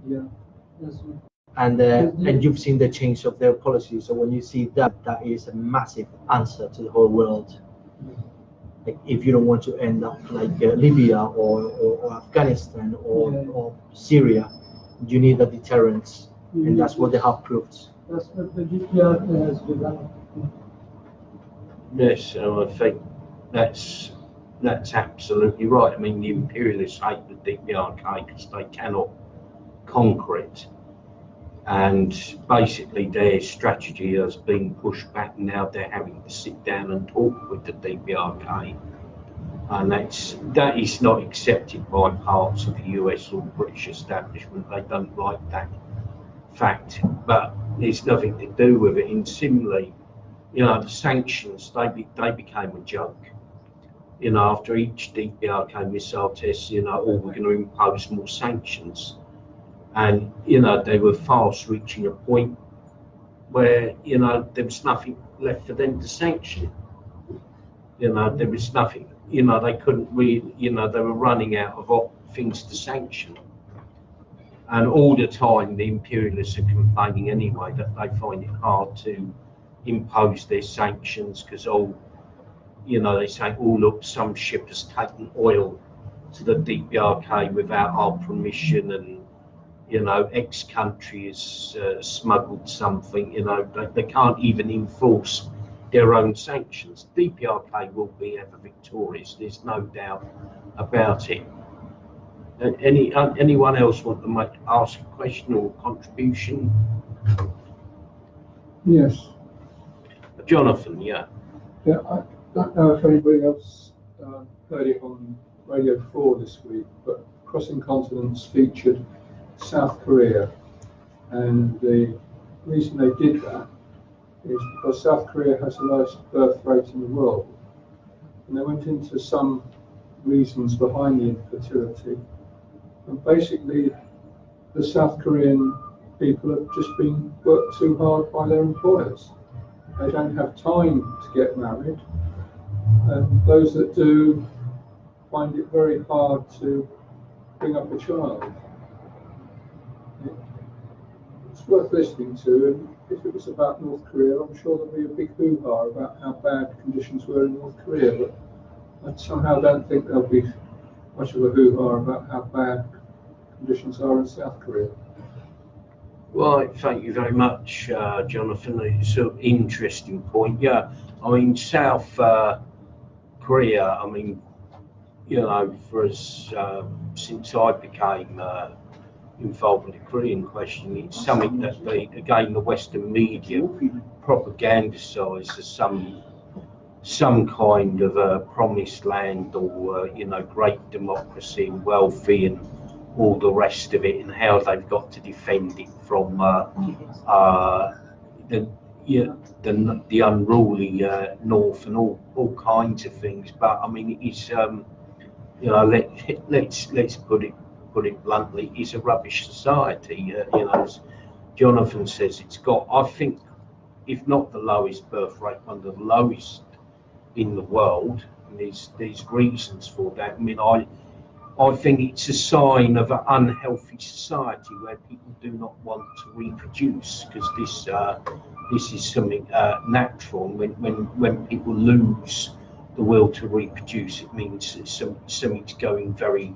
Yeah, that's right. And you've seen the change of their policy. So when you see that, that is a massive answer to the whole world. Like if you don't want to end up like Libya or Afghanistan or Syria, you need a deterrence, and that's what they have proved. That's what the GPR has developed. Yes, I think that's absolutely right. I mean, the imperialists hate the DPRK because they cannot conquer it, and basically their strategy has been pushed back. Now they're having to sit down and talk with the DPRK, and that is not accepted by parts of the US or British establishment. They don't like that fact, but it's nothing to do with it. And similarly, you know, the sanctions, they became a joke. You know, after each DPRK missile test, you know, we're going to impose more sanctions. And, you know, they were fast reaching a point where, you know, there was nothing left for them to sanction. You know, there was nothing, you know, they couldn't really, you know, they were running out of things to sanction. And all the time, the imperialists are complaining anyway that they find it hard to impose their sanctions because, you know, they say, oh, look, some ship has taken oil to the DPRK without our permission, and, you know, X country has smuggled something. You know, they can't even enforce their own sanctions. DPRK will be ever victorious, there's no doubt about it. Anyone else want to ask a question or contribution? Yes. Jonathan, yeah. Yeah, I don't know if anybody else heard it on Radio 4 this week, but Crossing Continents featured South Korea, and the reason they did that is because South Korea has the lowest birth rate in the world, and they went into some reasons behind the infertility, and basically the South Korean people have just been worked too hard by their employers. They don't have time to get married, and those that do find it very hard to bring up a child. It's worth listening to, and if it was about North Korea, I'm sure there'd be a big hoo-ha about how bad conditions were in North Korea, but I somehow don't think there'll be much of a hoo-ha about how bad conditions are in South Korea. Right, thank you very much, Jonathan. It's an interesting point. Yeah, I mean, South Korea, I mean, you know, for us, since I became involved in the Korean question, it's something that the Western media propagandized as some kind of a promised land, or you know, great democracy and wealthy and all the rest of it, and how they've got to defend it from the unruly north and all kinds of things. But I mean, it's you know, let's put it bluntly, it's a rubbish society. You know, as Jonathan says, it's got, I think, if not the lowest birth rate, one of the lowest in the world. And there's reasons for that. I mean, I think it's a sign of an unhealthy society where people do not want to reproduce, because this is something natural. When people lose the will to reproduce, it means something's going very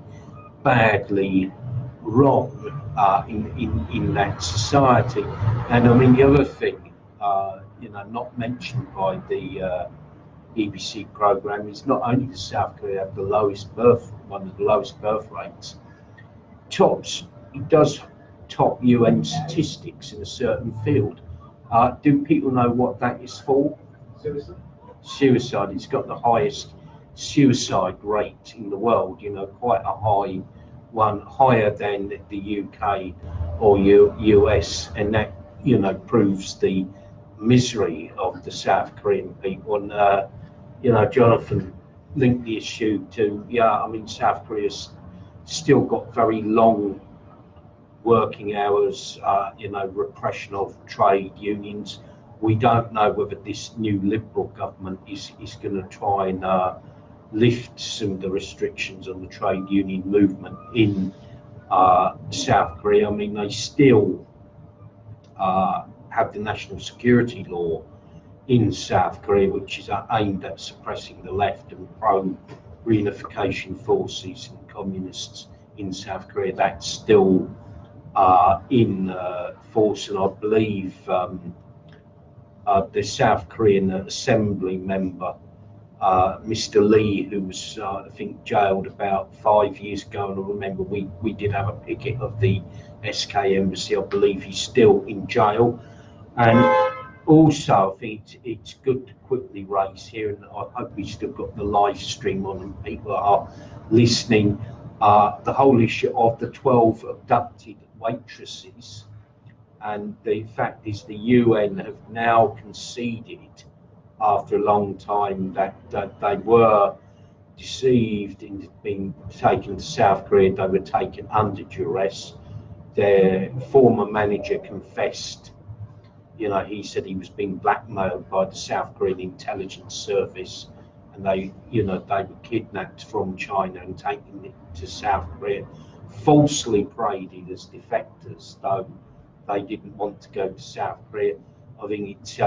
badly wrong in that society. And I mean, the other thing, you know, not mentioned by the BBC program, is not only does South Korea have one of the lowest birth rates, it does top UN statistics in a certain field. Do people know what that is for? Suicide. It's got the highest suicide rate in the world, you know, quite a high one, higher than the UK or US, and that, you know, proves the misery of the South Korean people. And you know, Jonathan linked the issue to, yeah, I mean, South Korea's still got very long working hours, you know, repression of trade unions. We don't know whether this new Liberal government is going to try and lift some of the restrictions on the trade union movement in South Korea. I mean, they still have the national security law in South Korea, which is aimed at suppressing the left and pro-reunification forces and communists in South Korea. That's still in force, and I believe the South Korean Assembly member, Mr. Lee, who was I think jailed about 5 years ago, and I remember we did have a picket of the SK embassy. I believe he's still in jail. And also I think it's good to quickly raise here, and I hope we still got the live stream on and people are listening, the whole issue of the 12 abducted waitresses. And the fact is the UN have now conceded after a long time that they were deceived into being taken to South Korea. They were taken under duress. Their former manager confessed, you know, he said he was being blackmailed by the South Korean intelligence service, and they, you know, they were kidnapped from China and taken to South Korea, falsely paraded as defectors, though they didn't want to go to South Korea. I think it's,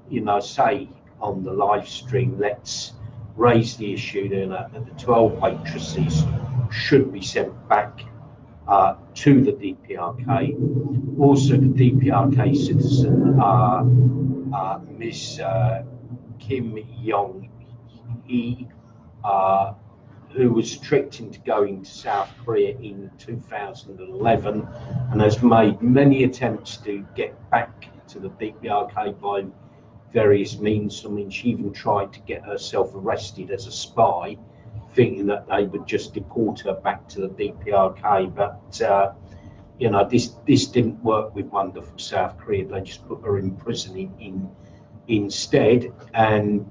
you know, say on the live stream, let's raise the issue that the 12 waitresses should be sent back to the DPRK. Also, the DPRK citizen, Miss Kim Yong-hee, who was tricked into going to South Korea in 2011 and has made many attempts to get back to the DPRK by various means. I mean, she even tried to get herself arrested as a spy, thinking that they would just deport her back to the DPRK. But you know, this didn't work with wonderful South Korea. They just put her in prison instead. And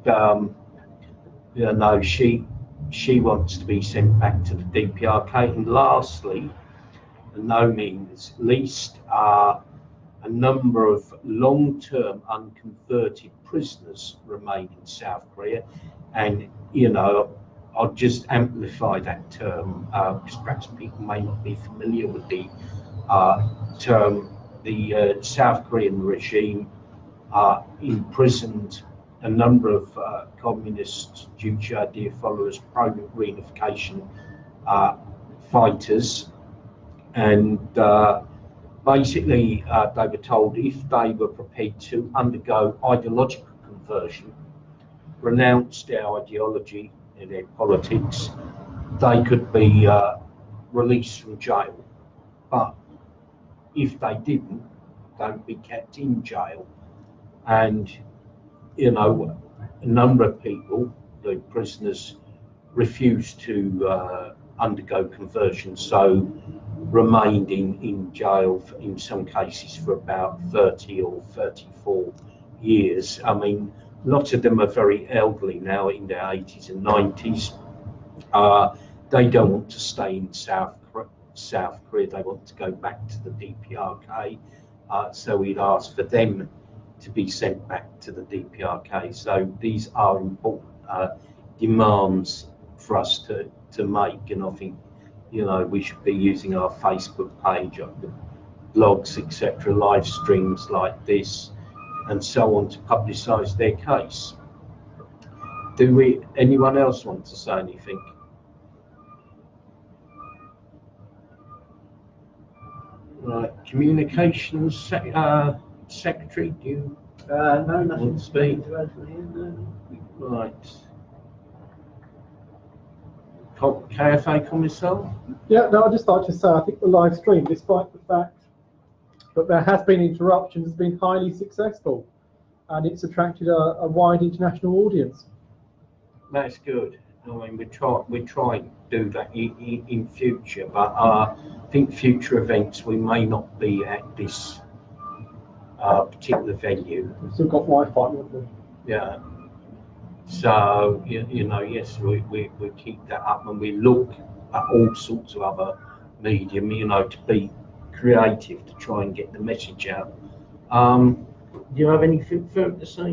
you know, she wants to be sent back to the DPRK. And lastly, and no means least, a number of long-term unconverted prisoners remain in South Korea. And, you know, I'll just amplify that term because perhaps people may not be familiar with the term. The South Korean regime imprisoned a number of communist JISGE followers, pro-reunification fighters, and basically they were told if they were prepared to undergo ideological conversion, renounce their ideology and their politics, they could be released from jail. But if they didn't, they would be kept in jail. And you know, a number of people, the prisoners, refused to undergo conversion, so remained in jail in some cases for about 30 or 34 years. I mean, lots of them are very elderly now, in their 80s and 90s. They don't want to stay in South Korea, they want to go back to the DPRK. So we'd ask for them to be sent back to the DPRK. So these are important demands for us to make, and I think, you know, we should be using our Facebook page, the blogs, etc., live streams like this, and so on, to publicise their case. Anyone else want to say anything? Right, communications secretary, do you no, nothing to speak? to add from here, no. Right. KFA Commissar? Yeah, no, I'd just like to say I think the live stream, despite the fact that there has been interruptions, has been highly successful, and it's attracted a wide international audience. That's good. I mean, we try to do that in future, but I think future events we may not be at this particular venue. We've still got Wi-Fi, haven't we? Yeah. So you know, yes, we keep that up, and we look at all sorts of other medium, you know, to be creative, to try and get the message out. Do you have anything further to say,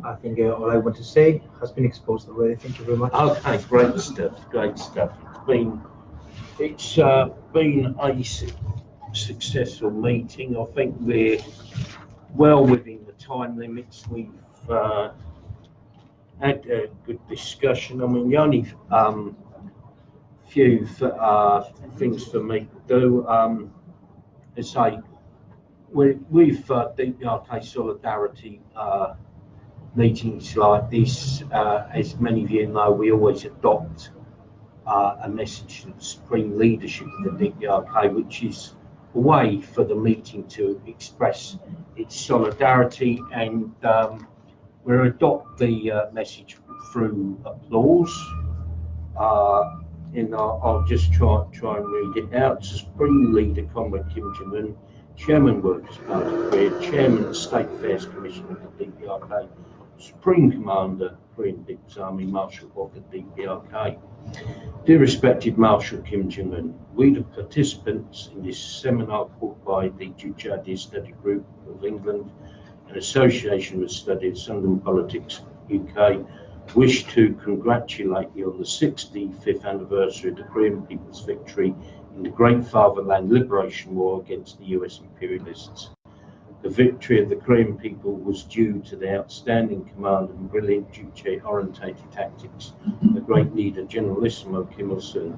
I think all I want to say has been exposed already. Thank you very much. Okay, great stuff, great stuff. It's been It's been a successful meeting. I think we're well within the time limits. We've had a good discussion. I mean, the only few things for me to do is say we've DPRK Solidarity meetings like this, as many of you know, we always adopt a message to the supreme leadership of the DPRK, which is a way for the meeting to express its solidarity, and we'll adopt the message through applause. And I'll just try and read it out. Supreme Leader Comrade Kim Jong-un, Chairman Workers' Party Korea, Chairman of State Affairs Commission of the DPRK, Supreme Commander, Korean People's Army, Marshal of the DPRK. Dear respected Marshal Kim Jong-un, we the participants in this seminar put by the JISGE Study Group of England and Association with Study of London Politics UK wish to congratulate you on the 65th anniversary of the Korean people's victory in the Great Fatherland Liberation War against the US imperialists. The victory of the Korean people was due to the outstanding command and brilliant duty-orientated tactics of the great leader Generalissimo Kim Il-sung.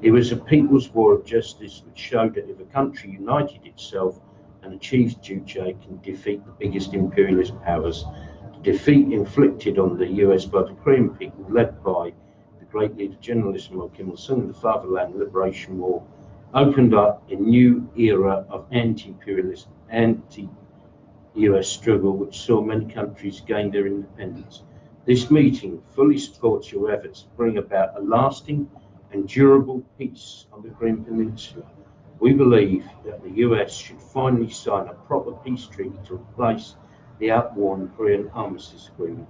It was a people's war of justice which showed that if a country united itself and achieves duty can defeat the biggest imperialist powers. The defeat inflicted on the US by the Korean people, led by the great leader Generalissimo Kim Il-sung in the Fatherland Liberation War, opened up a new era of anti-imperialist, anti-US struggle which saw many countries gain their independence. This meeting fully supports your efforts to bring about a lasting and durable peace on the Korean Peninsula. We believe that the US should finally sign a proper peace treaty to replace the outworn Korean Armistice Agreement.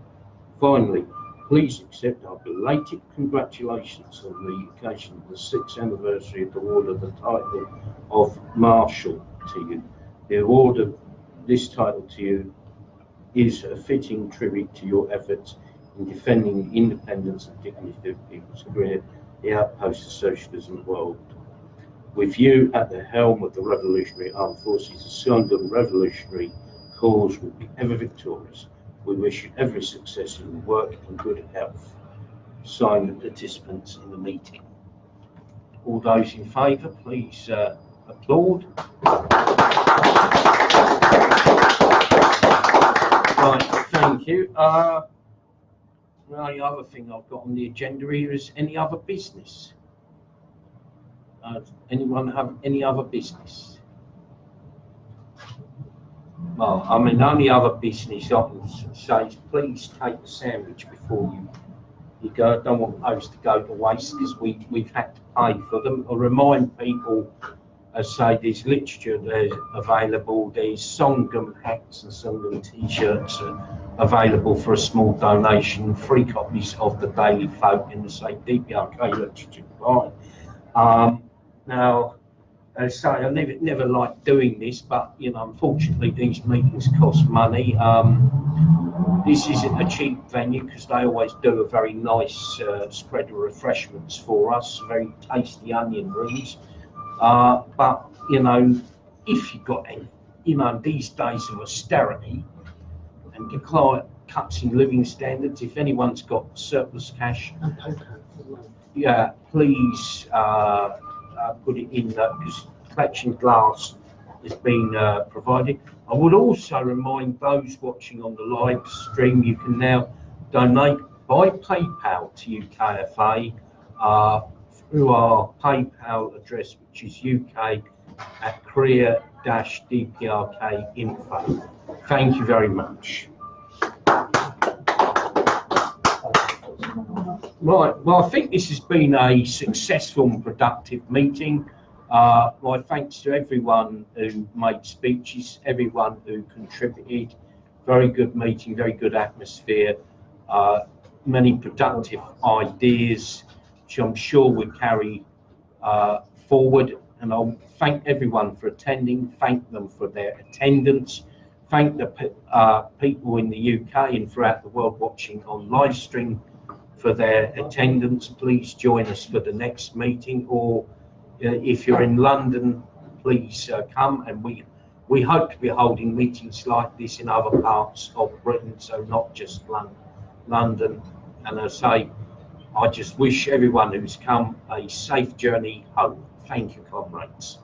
Finally, please accept our belated congratulations on the occasion of the 6th anniversary of the award of the title of Marshal to you. The award of this title to you is a fitting tribute to your efforts in defending the independence and dignity of people's Korea, the outpost of socialism world. With you at the helm of the Revolutionary Armed Forces, the Sangam revolutionary cause will be ever victorious. We wish you every success in your work and good health. Sign the participants in the meeting. All those in favour, please applaud. Right, thank you. The only other thing I've got on the agenda here is any other business. Anyone have any other business? Well, I mean, the only other business I can say is please take the sandwich before you go. I don't want those to go to waste because we've had to pay for them. I'll remind people, say there's literature there's available, there's Sangam hats and Sangam t-shirts available for a small donation, 3 copies of the Daily Folk in the say DPRK literature buy. Now, as I say, I never liked doing this, but you know, unfortunately, these meetings cost money. This isn't a cheap venue because they always do a very nice spread of refreshments for us, very tasty onion rings. But you know, if you got any, you know, these days of austerity and decline cuts in living standards, if anyone's got surplus cash, yeah, please. Put it in because collection glass has been provided. I would also remind those watching on the live stream, you can now donate by PayPal to UK KFA through our PayPal address, which is UK@Korea-DPRK info. Thank you very much. Right, well, I think this has been a successful and productive meeting. My thanks to everyone who made speeches, everyone who contributed. Very good meeting, very good atmosphere, many productive ideas, which I'm sure will carry forward. And I'll thank everyone for attending, thank them for their attendance, thank the people in the UK and throughout the world watching on live stream. for their attendance. Please join us for the next meeting, or if you're in London, please come, and we hope to be holding meetings like this in other parts of Britain, so not just London. And I say, I just wish everyone who's come a safe journey home. Thank you, comrades.